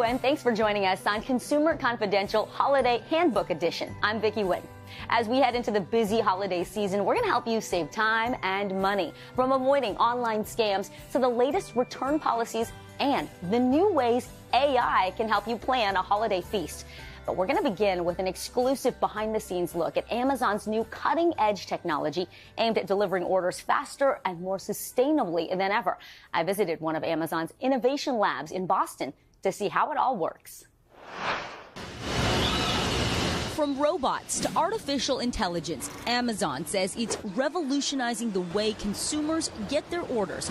and thanks for joining us on Consumer Confidential Holiday Handbook Edition. I'm Vicki Wynn. As we head into the busy holiday season, we're going to help you save time and money, from avoiding online scams to the latest return policies and the new ways AI can help you plan a holiday feast. But we're going to begin with an exclusive behind-the-scenes look at Amazon's new cutting-edge technology aimed at delivering orders faster and more sustainably than ever. I visited one of Amazon's innovation labs in Boston to see how it all works. From robots to artificial intelligence, Amazon says it's revolutionizing the way consumers get their orders.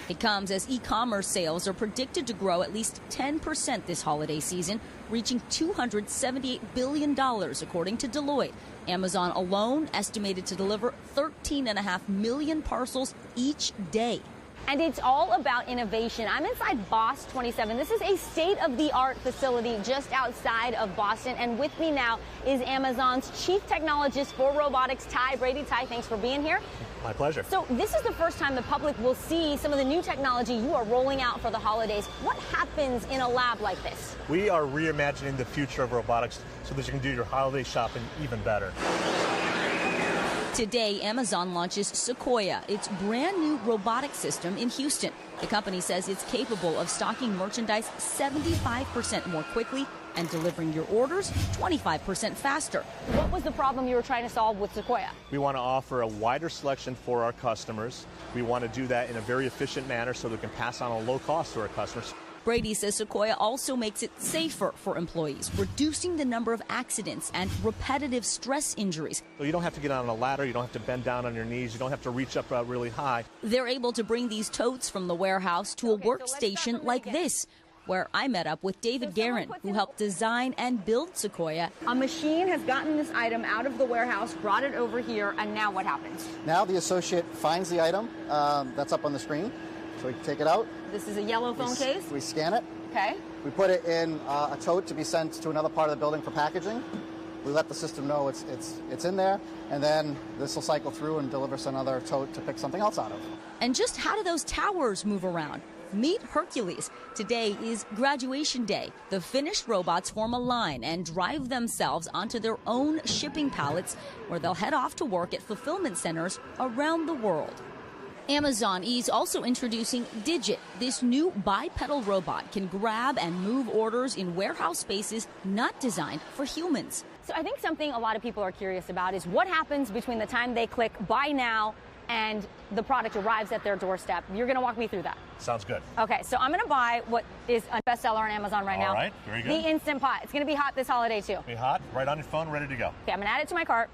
It comes as e-commerce sales are predicted to grow at least 10% this holiday season, reaching $278 billion, according to Deloitte. Amazon alone estimated to deliver 13.5 million parcels each day. And it's all about innovation. I'm inside BOSS 27. This is a state-of-the-art facility just outside of Boston. And with me now is Amazon's chief technologist for robotics, Ty Brady. Ty, thanks for being here. My pleasure. So this is the first time the public will see some of the new technology you are rolling out for the holidays. What happens in a lab like this? We are reimagining the future of robotics so that you can do your holiday shopping even better. Today, Amazon launches Sequoia, its brand new robotic system in Houston. The company says it's capable of stocking merchandise 75% more quickly and delivering your orders 25% faster. What was the problem you were trying to solve with Sequoia? We want to offer a wider selection for our customers. We want to do that in a very efficient manner so that we can pass on a low cost to our customers. Brady says Sequoia also makes it safer for employees, reducing the number of accidents and repetitive stress injuries. So you don't have to get on a ladder, you don't have to bend down on your knees, you don't have to reach up really high. They're able to bring these totes from the warehouse to a workstation like this, where I met up with David Guerin, who helped design and build Sequoia. A machine has gotten this item out of the warehouse, brought it over here, and now what happens? Now the associate finds the item that's up on the screen. So we take it out. This is a yellow phone case? We scan it. Okay. We put it in a tote to be sent to another part of the building for packaging. We let the system know it's in there, and then this will cycle through and deliver us another tote to pick something else out of. And just how do those towers move around? Meet Hercules. Today is graduation day. The finished robots form a line and drive themselves onto their own shipping pallets, where they'll head off to work at fulfillment centers around the world. Amazon is also introducing Digit. This new bipedal robot can grab and move orders in warehouse spaces not designed for humans. So I think something a lot of people are curious about is what happens between the time they click buy now and the product arrives at their doorstep. You're going to walk me through that. Sounds good. Okay, so I'm going to buy what is a bestseller on Amazon right now. All right, very good. The Instant Pot. It's going to be hot this holiday too. Be hot, right on your phone, ready to go. Okay, I'm going to add it to my cart.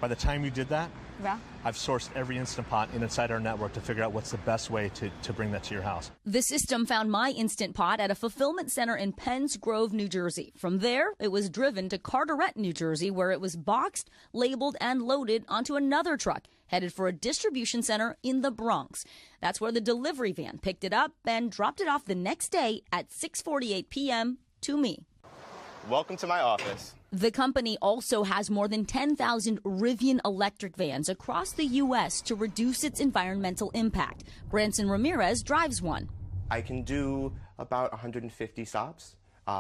By the time you did that, Yeah. I've sourced every Instant Pot inside our network to figure out what's the best way to bring that to your house. The system found my Instant Pot at a fulfillment center in Penns Grove, New Jersey. From there, it was driven to Carteret, New Jersey, where it was boxed, labeled, and loaded onto another truck, headed for a distribution center in the Bronx. That's where the delivery van picked it up and dropped it off the next day at 6:48 p.m. to me. Welcome to my office. The company also has more than 10,000 Rivian electric vans across the U.S. to reduce its environmental impact. Branson Ramirez drives one. I can do about 150 stops,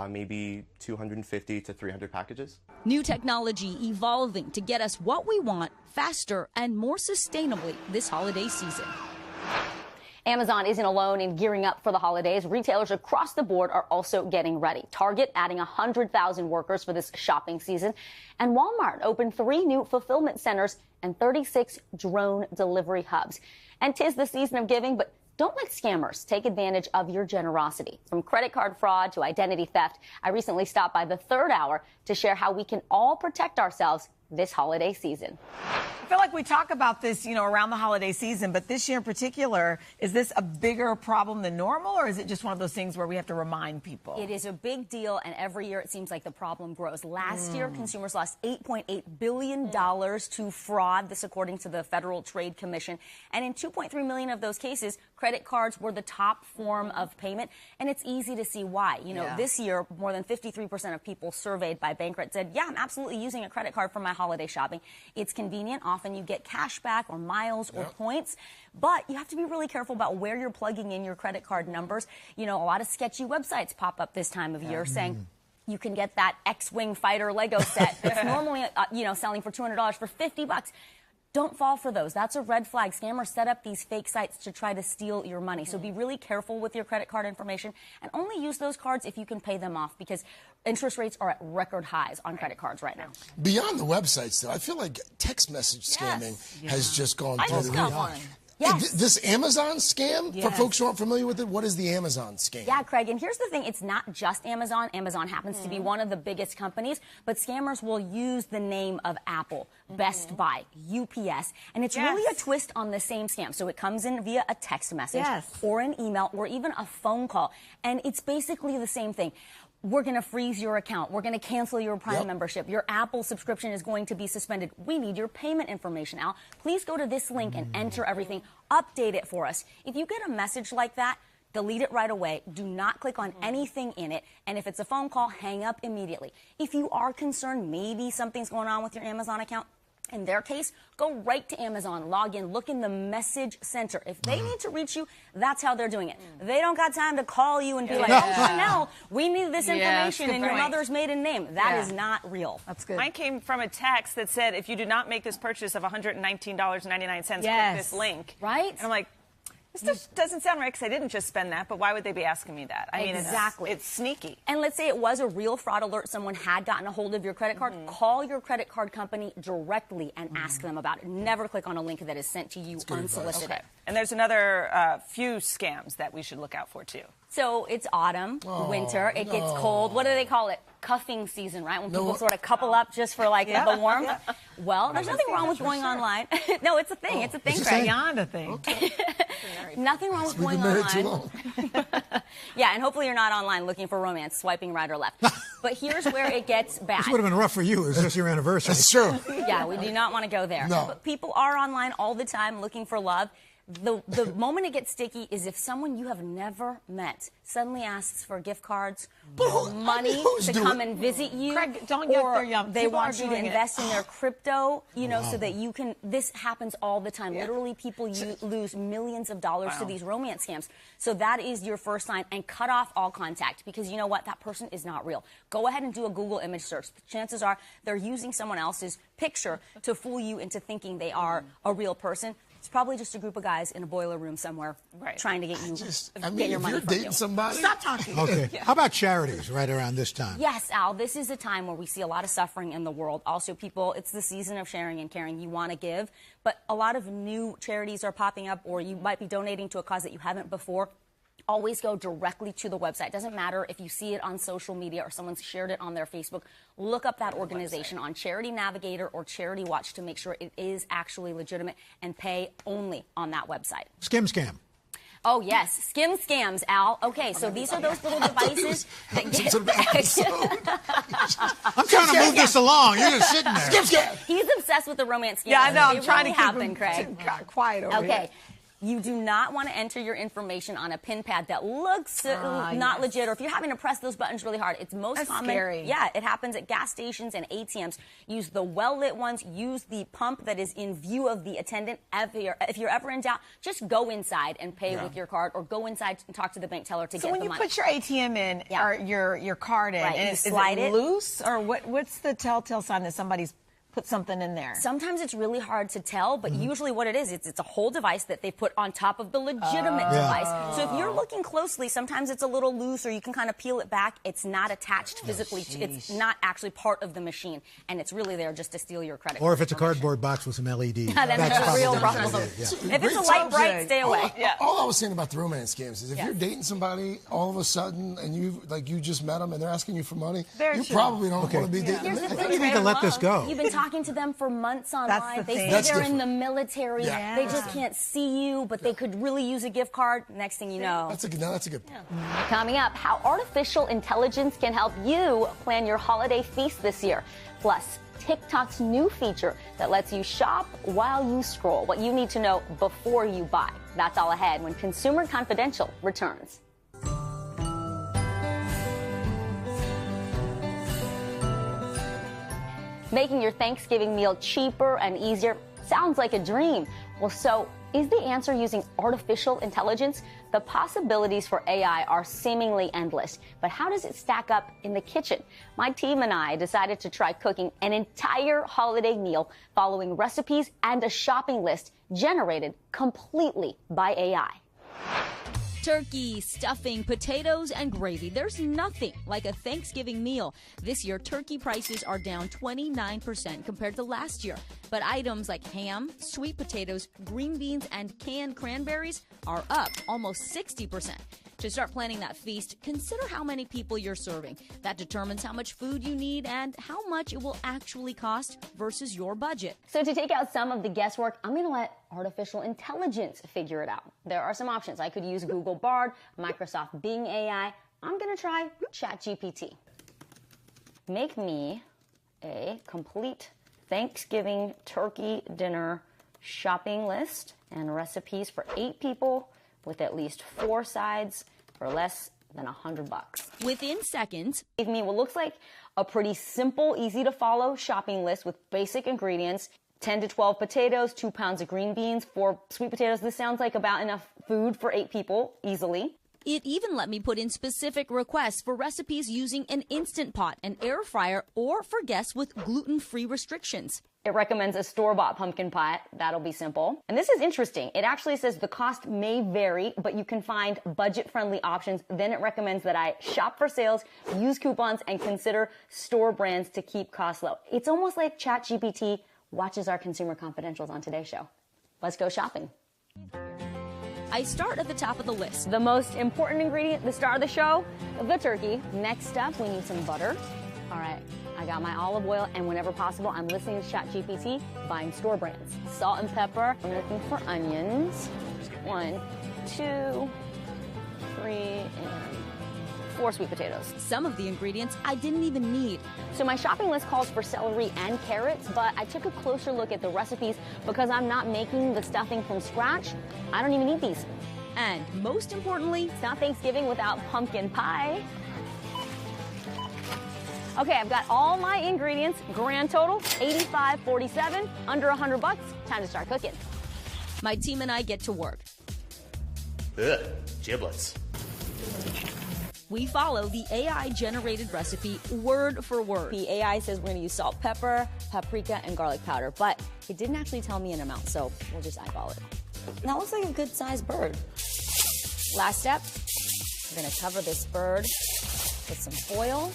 maybe 250 to 300 packages. New technology evolving to get us what we want faster and more sustainably this holiday season. Amazon isn't alone in gearing up for the holidays. Retailers across the board are also getting ready. Target adding 100,000 workers for this shopping season. And Walmart opened 3 new fulfillment centers and 36 drone delivery hubs. And 'tis the season of giving, but don't let scammers take advantage of your generosity. From credit card fraud to identity theft, I recently stopped by the Third Hour to share how we can all protect ourselves this holiday season. I feel like we talk about this, around the holiday season, but this year in particular, is this a bigger problem than normal, or is it just one of those things where we have to remind people? It is a big deal, and every year it seems like the problem grows. Last year, consumers lost $8.8 billion to fraud, this according to the Federal Trade Commission. And in 2.3 million of those cases, credit cards were the top form of payment, and it's easy to see why. This year, more than 53% of people surveyed by Bankrate said, yeah, I'm absolutely using a credit card for my holiday shopping. It's convenient. Often you get cash back or miles or points. But you have to be really careful about where you're plugging in your credit card numbers. You know, a lot of sketchy websites pop up this time of year saying you can get that X-Wing fighter Lego set that's normally, selling for $200 for $50. Don't fall for those. That's a red flag. Scammers set up these fake sites to try to steal your money. So be really careful with your credit card information and only use those cards if you can pay them off, because interest rates are at record highs on credit cards right now. Beyond the websites, though, I feel like text message scamming has just gone through the roof. Yes. This Amazon scam, for folks who aren't familiar with it, what is the Amazon scam? Yeah, Craig, and here's the thing. It's not just Amazon. Amazon happens to be one of the biggest companies, but scammers will use the name of Apple, Best Buy, UPS, and it's really a twist on the same scam. So it comes in via a text message or an email or even a phone call, and it's basically the same thing. We're going to freeze your account. We're going to cancel your Prime membership. Your Apple subscription is going to be suspended. We need your payment information, Al. Please go to this link and enter everything. Update it for us. If you get a message like that, delete it right away. Do not click on anything in it. And if it's a phone call, hang up immediately. If you are concerned maybe something's going on with your Amazon account, in their case, go right to Amazon, log in, look in the message center. If they need to reach you, that's how they're doing it. They don't got time to call you and be like, oh, Chanel, we need this information in your mother's maiden name. That is not real. That's good. Mine came from a text that said, if you do not make this purchase of $119.99, click this link. Right? And I'm like, this just doesn't sound right, because I didn't just spend that, but why would they be asking me that? I mean, it's sneaky. And let's say it was a real fraud alert. Someone had gotten a hold of your credit card. Call your credit card company directly and ask them about it. Never click on a link that is sent to you unsolicited. Okay. And there's another few scams that we should look out for, too. So it's autumn, winter, it gets cold. What do they call it? Cuffing season, right? When people sort of couple up just for like the warmth. Well, there's nothing wrong with going online. No, it's a thing. It's a thing, Craig. Beyond a thing. Okay. Nothing wrong with going online. Yeah, and hopefully you're not online looking for romance, swiping right or left. But here's where it gets bad. This would have been rough for you. It was just your anniversary. That's true. Yeah, we do not want to go there. No. But people are online all the time looking for love. The moment it gets sticky is if someone you have never met suddenly asks for gift cards or money to come and visit you. Craig, don't get or there young. They People want are you to doing invest in their crypto, so that you can. This happens all the time. Literally, people lose millions of dollars to these romance scams. So that is your first sign, and cut off all contact, because you know what? That person is not real. Go ahead and do a Google image search. The chances are they're using someone else's picture to fool you into thinking they are a real person. It's probably just a group of guys in a boiler room somewhere trying to get you get your money if you're dating somebody. Stop talking. Okay. How about charities right around this time? Yes, Al, this is a time where we see a lot of suffering in the world. Also, people, it's the season of sharing and caring. You want to give, but a lot of new charities are popping up, or you might be donating to a cause that you haven't before. Always go directly to the website. It doesn't matter if you see it on social media or someone's shared it on their Facebook. Look up that organization on Charity Navigator or Charity Watch to make sure it is actually legitimate, and pay only on that website. Scam. Oh, yes. Skim scams, Al. Okay, so these are those little devices that get... I'm trying to move this along. You're just sitting there. Scam. He's obsessed with the romance scams. Yeah, I know. I'm trying really to keep happen, him Craig. Quiet over here. Okay. You do not want to enter your information on a pin pad that looks not legit, or if you're having to press those buttons really hard. It's most common. Scary. Yeah, it happens at gas stations and ATMs. Use the well-lit ones. Use the pump that is in view of the attendant. If you're ever in doubt, just go inside and pay with your card, or go inside and talk to the bank teller to get the money. So when you put your ATM in, or your card in, and you slide it loose, or what's the telltale sign that somebody's put something in there? Sometimes it's really hard to tell, but usually what it is, it's a whole device that they put on top of the legitimate device. So if you're looking closely, sometimes it's a little loose, or you can kind of peel it back. It's not attached physically. It's not actually part of the machine, and it's really there just to steal your credit card. Or if it's a cardboard box with some LEDs. That's a real problem. Yeah. If it's a light bright, stay away. All I was saying about the romance scams is if you're dating somebody all of a sudden and you just met them and they're asking you for money, you probably don't want to be dating them. I think you need to let this go. You've been talking to them for months online. They say they're in the military. Yeah. They just can't see you, but they could really use a gift card. Next thing you know. That's a good point. Coming up, how artificial intelligence can help you plan your holiday feast this year. Plus, TikTok's new feature that lets you shop while you scroll. What you need to know before you buy. That's all ahead when Consumer Confidential returns. Making your Thanksgiving meal cheaper and easier sounds like a dream. Well, so is the answer using artificial intelligence? The possibilities for AI are seemingly endless, but how does it stack up in the kitchen? My team and I decided to try cooking an entire holiday meal following recipes and a shopping list generated completely by AI. Turkey, stuffing, potatoes, and gravy. There's nothing like a Thanksgiving meal. This year, turkey prices are down 29% compared to last year. But items like ham, sweet potatoes, green beans, and canned cranberries are up almost 60%. To start planning that feast, consider how many people you're serving. That determines how much food you need and how much it will actually cost versus your budget. So to take out some of the guesswork, I'm going to let artificial intelligence figure it out. There are some options. I could use Google Bard, Microsoft Bing AI. I'm going to try ChatGPT. Make me a complete Thanksgiving turkey dinner shopping list and recipes for 8 people with at least 4 sides for less than $100. Within seconds, Gave me what looks like a pretty simple, easy to follow shopping list with basic ingredients. 10 to 12 potatoes, 2 pounds of green beans, 4 sweet potatoes. This sounds like about enough food for 8 people easily. it even let me put in specific requests for recipes using an Instant Pot, an air fryer, or for guests with gluten-free restrictions. It recommends a store-bought pumpkin pie. That'll be simple. And this is interesting. It actually says the cost may vary, but you can find budget-friendly options. Then it recommends that I shop for sales, use coupons, and consider store brands to keep costs low. It's almost like ChatGPT watches our Consumer Confidentials on Today's Show. Let's go shopping. I start at the top of the list. The most important ingredient, the star of the show, the turkey. Next up, we need some butter. All right, I got my olive oil, and whenever possible, I'm listening to ChatGPT, buying store brands. Salt and pepper. I'm looking for onions. 1, 2, 3, and 4 sweet potatoes. Some of the ingredients I didn't even need. So my shopping list calls for celery and carrots, but I took a closer look at the recipes because I'm not making the stuffing from scratch. I don't even need these. And most importantly, it's not Thanksgiving without pumpkin pie. Okay, I've got all my ingredients. Grand total, $85.47, under $100. Time to start cooking. My team and I get to work. Ugh, giblets. We follow the AI-generated recipe word for word. The AI says we're going to use salt, pepper, paprika, and garlic powder, but it didn't actually tell me an amount, so we'll just eyeball it. That looks like a good-sized bird. Last step, we're going to cover this bird with some foil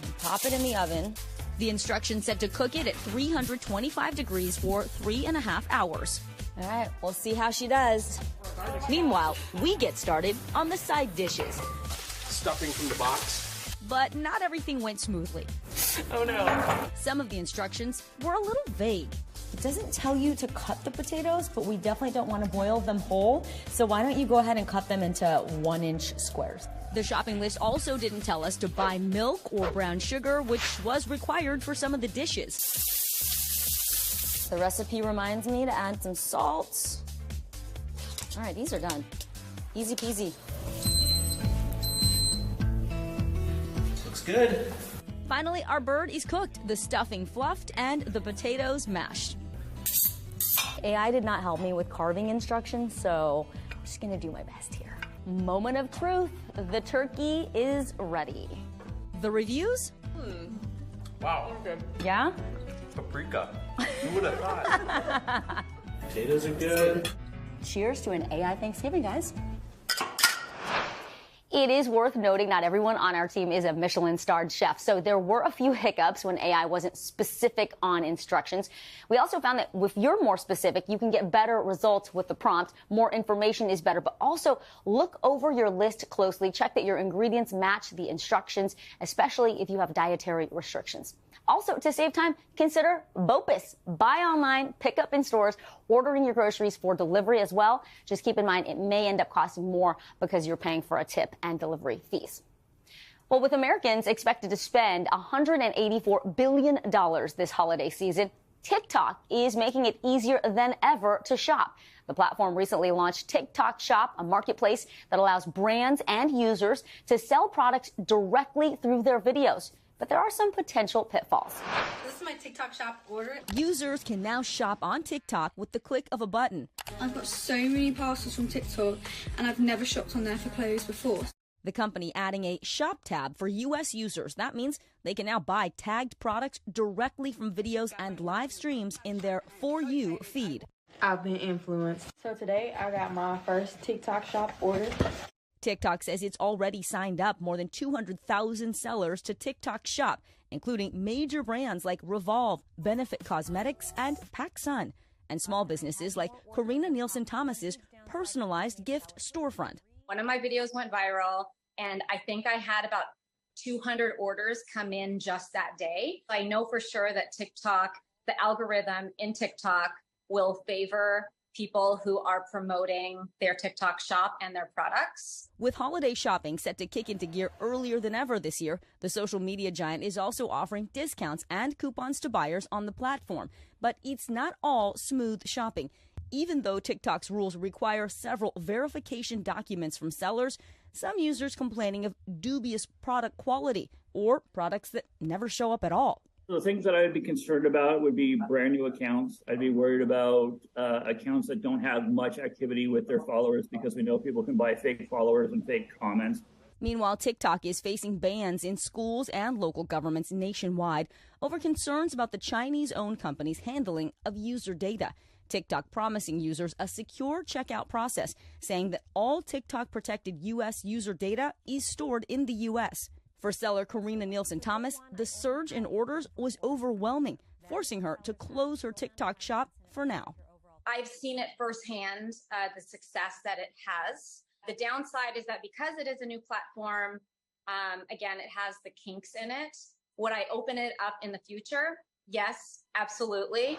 and pop it in the oven. The instructions said to cook it at 325 degrees for 3.5 hours. All right, we'll see how she does. Meanwhile, we get started on the side dishes. Stuffing from the box. But not everything went smoothly. Oh no. Some of the instructions were a little vague. It doesn't tell you to cut the potatoes, but we definitely don't want to boil them whole. So why don't you go ahead and cut them into 1-inch squares? The shopping list also didn't tell us to buy milk or brown sugar, which was required for some of the dishes. The recipe reminds me to add some salt. All right, these are done. Easy peasy. Looks good. Finally, our bird is cooked, the stuffing fluffed, and the potatoes mashed. AI did not help me with carving instructions, so I'm just gonna do my best here. Moment of truth, the turkey is ready. The reviews? Wow. Yeah? Paprika. Who would have thought? Potatoes are good. Cheers to an AI Thanksgiving, guys. It is worth noting not everyone on our team is a Michelin-starred chef, so there were a few hiccups when AI wasn't specific on instructions. We also found that if you're more specific, you can get better results with the prompt. More information is better, but also look over your list closely. Check that your ingredients match the instructions, especially if you have dietary restrictions. Also, to save time, consider BOPUS. Buy online, pick up in stores, ordering your groceries for delivery as well. Just keep in mind it may end up costing more because you're paying for a tip and delivery fees. Well, with Americans expected to spend $184 billion this holiday season, TikTok is making it easier than ever to shop. The platform recently launched TikTok Shop, a marketplace that allows brands and users to sell products directly through their videos. but there are some potential pitfalls. This is my TikTok shop order. Users can now shop on TikTok with the click of a button. I've got so many parcels from TikTok, and I've never shopped on there for clothes before. The company adding a shop tab for U.S. users. That means they can now buy tagged products directly from videos and live streams in their For You feed. I've been influenced. So today I got my first TikTok shop order. TikTok says it's already signed up more than 200,000 sellers to TikTok Shop, including major brands like Revolve, Benefit Cosmetics, and PacSun, and small businesses like Karina Nielsen Thomas's personalized gift storefront. One of my videos went viral, and I think I had about 200 orders come in just that day. I know for sure that TikTok, the algorithm in TikTok, will favor people who are promoting their TikTok shop and their products. With holiday shopping set to kick into gear earlier than ever this year, the social media giant is also offering discounts and coupons to buyers on the platform. But it's not all smooth shopping. Even though TikTok's rules require several verification documents from sellers, some users complaining of dubious product quality or products that never show up at all. The things that I'd be concerned about would be brand new accounts. I'd be worried about accounts that don't have much activity with their followers, because we know people can buy fake followers and fake comments. Meanwhile, TikTok is facing bans in schools and local governments nationwide over concerns about the Chinese-owned company's handling of user data. TikTok promising users a secure checkout process, saying that all TikTok-protected U.S. user data is stored in the U.S. For seller Karina Nielsen Thomas, the surge in orders was overwhelming, forcing her to close her TikTok shop for now. I've seen it firsthand, the success that it has. The downside is that because it is a new platform, again, it has the kinks in it. Would I open it up in the future? Yes, absolutely.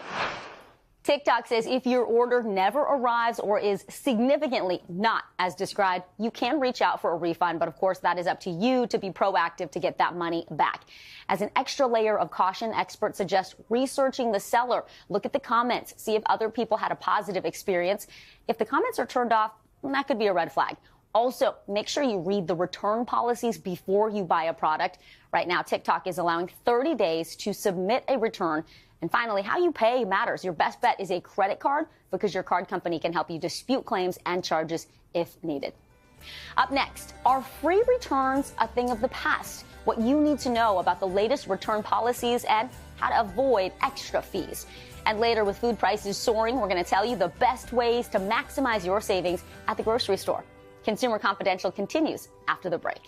TikTok says if your order never arrives or is significantly not as described, you can reach out for a refund. But of course, that is up to you to be proactive to get that money back. As an extra layer of caution, experts suggest researching the seller. Look at the comments, see if other people had a positive experience. If the comments are turned off, that could be a red flag. Also, make sure you read the return policies before you buy a product. Right now, TikTok is allowing 30 days to submit a return. And finally, how you pay matters. Your best bet is a credit card, because your card company can help you dispute claims and charges if needed. Up next, are free returns a thing of the past? What you need to know about the latest return policies and how to avoid extra fees. And later, with food prices soaring, we're going to tell you the best ways to maximize your savings at the grocery store. Consumer Confidential continues after the break.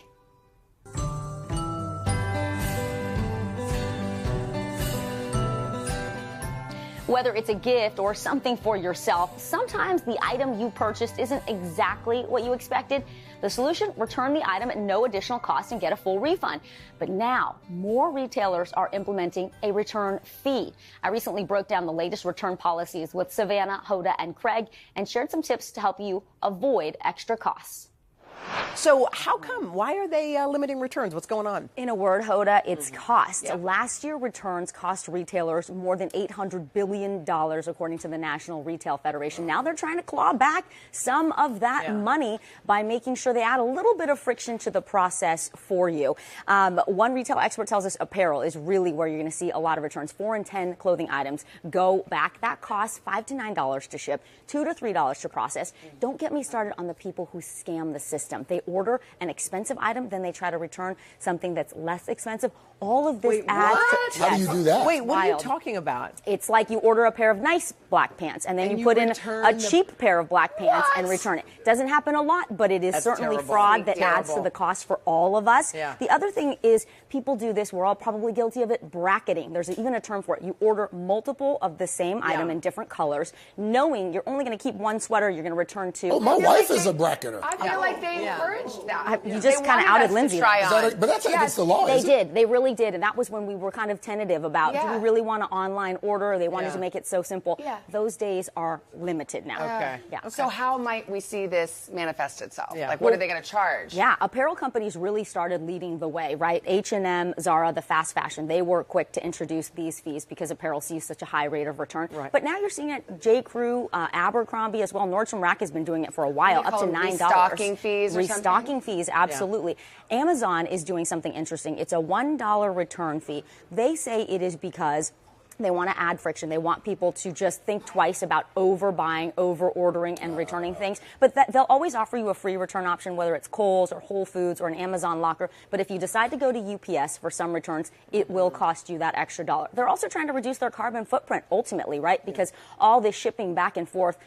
Whether it's a gift or something for yourself, sometimes the item you purchased isn't exactly what you expected. The solution? Return the item at no additional cost and get a full refund. But now, more retailers are implementing a return fee. I recently broke down the latest return policies with Savannah, Hoda, and Craig and shared some tips to help you avoid extra costs. So how come? Why are they limiting returns? What's going on? In a word, Hoda, it's cost. Yeah. Last year, returns cost retailers more than $800 billion, according to the National Retail Federation. Now they're trying to claw back some of that money by making sure they add a little bit of friction to the process for you. One retail expert tells us apparel is really where you're going to see a lot of returns. 4 in 10 clothing items go back. That costs $5 to $9 to ship, $2 to $3 to process. Don't get me started on the people who scam the system. They order an expensive item, then they try to return something that's less expensive. All of this adds to... How do you do that? Wait, what are you talking about? It's like you order a pair of nice black pants, and then you put in a cheap pair of black pants and return it. Doesn't happen a lot, but it is certainly fraud that adds to the cost for all of us. Yeah. The other thing is people do this, we're all probably guilty of it, bracketing. There's even a term for it. You order multiple of the same item in different colors, knowing you're only going to keep one sweater you're going to return to. Oh, my wife is a bracketer. I feel like they encouraged that. You just kind of outed Lindsay. But that's against the law, They did. They really did. And that was when we were kind of tentative about, do we really want to online order? They wanted to make it so simple. Yeah. Those days are limited now. Okay. Yeah. So how might we see this manifest itself? Yeah. Like, what are they going to charge? Yeah. Apparel companies really started leading the way, right? H&M, Zara, the fast fashion, they were quick to introduce these fees because apparel sees such a high rate of return. Right. But now you're seeing it, J. Crew, Abercrombie as well. Nordstrom Rack has been doing it for a while, up to $9. Restocking fees. fees or Restocking fees, absolutely. Yeah. Amazon is doing something interesting. It's a $1 return fee. They say it is because they want to add friction. They want people to just think twice about overbuying, over-ordering, and returning things. But they'll always offer you a free return option, whether it's Kohl's or Whole Foods or an Amazon locker. But if you decide to go to UPS for some returns, it will cost you that extra $1. They're also trying to reduce their carbon footprint, ultimately, right? Because all this shipping back and forth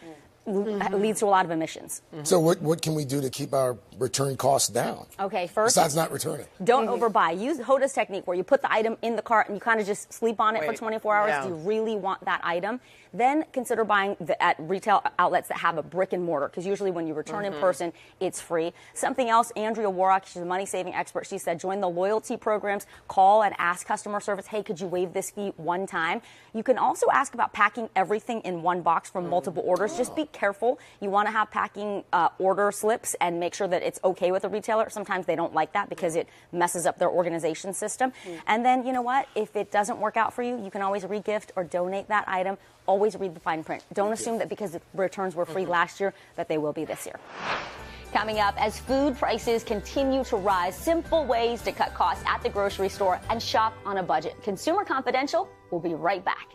leads to a lot of emissions. So what can we do to keep our return costs down? Okay, first, besides not returning, don't overbuy. Use Hoda's technique where you put the item in the cart and you kind of just sleep on it for 24 hours. Do you really want that item? Then consider buying at retail outlets that have a brick and mortar, because usually when you return in person, it's free. Something else, Andrea Warrock, she's a money-saving expert. She said, join the loyalty programs, call and ask customer service, hey, could you waive this fee one time? You can also ask about packing everything in one box from multiple orders. Just be careful. You want to have packing order slips and make sure that it's okay with the retailer. Sometimes they don't like that because it messes up their organization system. And then, you know what? If it doesn't work out for you, you can always regift or donate that item. Always read the fine print. Don't assume that because the returns were free last year that they will be this year. Coming up, as food prices continue to rise, simple ways to cut costs at the grocery store and shop on a budget. Consumer Confidential will be right back.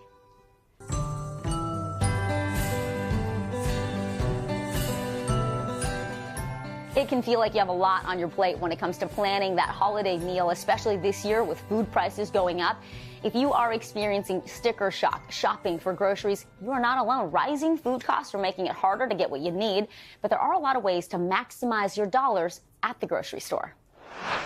It can feel like you have a lot on your plate when it comes to planning that holiday meal, especially this year with food prices going up. If you are experiencing sticker shock shopping for groceries, you are not alone. Rising food costs are making it harder to get what you need, but there are a lot of ways to maximize your dollars at the grocery store.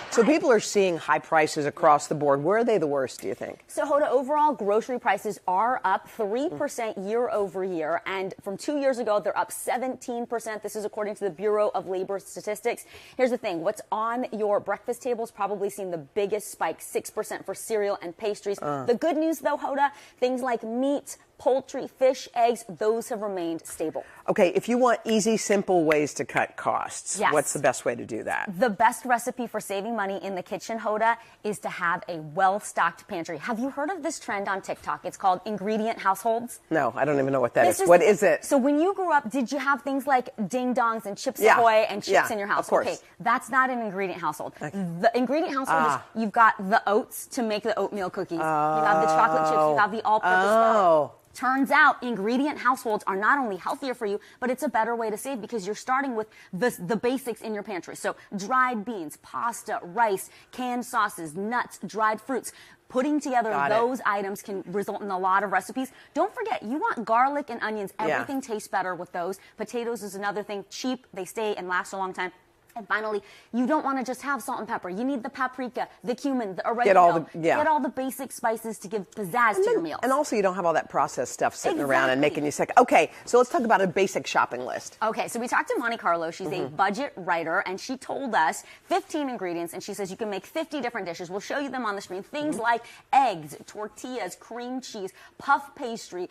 So people are seeing high prices across the board. Where are they the worst, do you think? So, Hoda, overall, grocery prices are up 3% year over year. And from 2 years ago, they're up 17%. This is according to the Bureau of Labor Statistics. Here's the thing. What's on your breakfast table has probably seen the biggest spike, 6% for cereal and pastries. The good news, though, Hoda, things like meat, poultry, fish, eggs, those have remained stable. Okay, if you want easy, simple ways to cut costs, yes, what's the best way to do that? The best recipe for saving money in the kitchen, Hoda, is to have a well-stocked pantry. Have you heard of this trend on TikTok? It's called ingredient households. No, I don't even know what that is. What is it? So when you grew up, did you have things like Ding Dongs and Chips Ahoy and chips in your house? Of course. Okay, that's not an ingredient household. The ingredient household is you've got the oats to make the oatmeal cookies. You have the chocolate chips. You have the all-purpose flour. Turns out ingredient households are not only healthier for you, but it's a better way to save because you're starting with the basics in your pantry. So dried beans, pasta, rice, canned sauces, nuts, dried fruits. Putting together those items can result in a lot of recipes. Don't forget, you want garlic and onions. Everything tastes better with those. Potatoes is another thing. Cheap, they stay and last a long time. And finally, you don't want to just have salt and pepper. You need the paprika, the cumin, the oregano. Get all the basic spices to give pizzazz to your meals. And also, you don't have all that processed stuff sitting around and making you sick. Okay, so let's talk about a basic shopping list. Okay, so we talked to Monte Carlo. She's a budget writer, and she told us 15 ingredients, and she says you can make 50 different dishes. We'll show you them on the screen. Things like eggs, tortillas, cream cheese, puff pastry.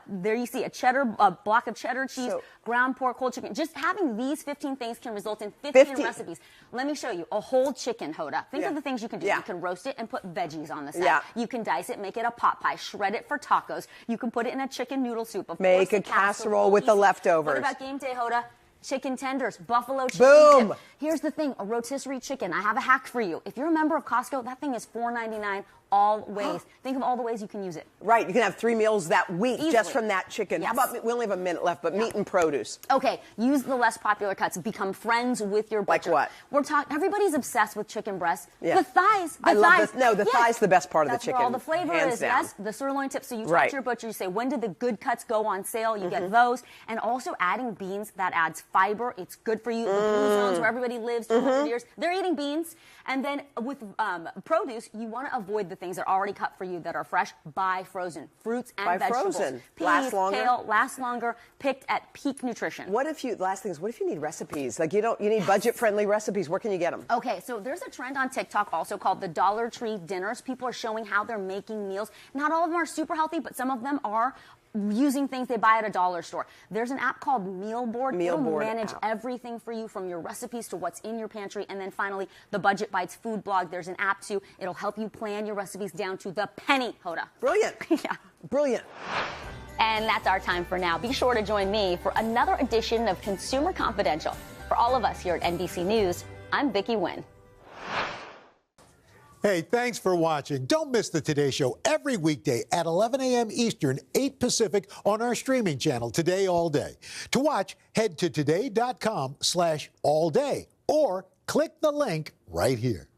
There you see a block of cheddar cheese, ground pork, whole chicken. Just having these 15 things can result in 15 recipes. Let me show you. A whole chicken, Hoda. Think of the things you can do. You can roast it and put veggies on the side. You can dice it, make it a pot pie, shred it for tacos. You can put it in a chicken noodle soup. Make a casserole with the leftovers. What about game day, Hoda? Chicken tenders, buffalo chicken dip. Here's the thing, a rotisserie chicken. I have a hack for you. If you're a member of Costco, that thing is $4.99 always. Think of all the ways you can use it. Right, you can have 3 meals that week just from that chicken. How about, we only have a minute left, but meat and produce. Okay, use the less popular cuts. Become friends with your butcher. Like what? We're talking, everybody's obsessed with chicken breasts. The thighs. I love this. No, the thigh's the best part of the chicken. That's where all the flavor is, yes. The sirloin tips. So you talk to your butcher, you say, when did the good cuts go on sale? You get those. And also adding beans, that adds fiber. It's good for you. The blue zones where everybody lives, 200 years, they're eating beans. And then with produce, you want to avoid the things that are already cut for you that are fresh. Buy frozen. Fruits and vegetables. Frozen. Peas, last longer. Kale, last longer, picked at peak nutrition. What if you need recipes? Like you need budget-friendly recipes. Where can you get them? Okay, so there's a trend on TikTok also called the Dollar Tree dinners. People are showing how they're making meals. Not all of them are super healthy, but some of them are using things they buy at a dollar store. There's an app called Mealboard. It'll manage everything for you, from your recipes to what's in your pantry. And then finally, the Budget Bites food blog. There's an app too. It'll help you plan your recipes down to the penny, Hoda. Brilliant. Brilliant. And that's our time for now. Be sure to join me for another edition of Consumer Confidential. For all of us here at NBC News, I'm Vicki Nguyen. Hey, thanks for watching. Don't miss the Today Show every weekday at 11 a.m. Eastern, 8 Pacific on our streaming channel, Today All Day. To watch, head to today.com/allday or click the link right here.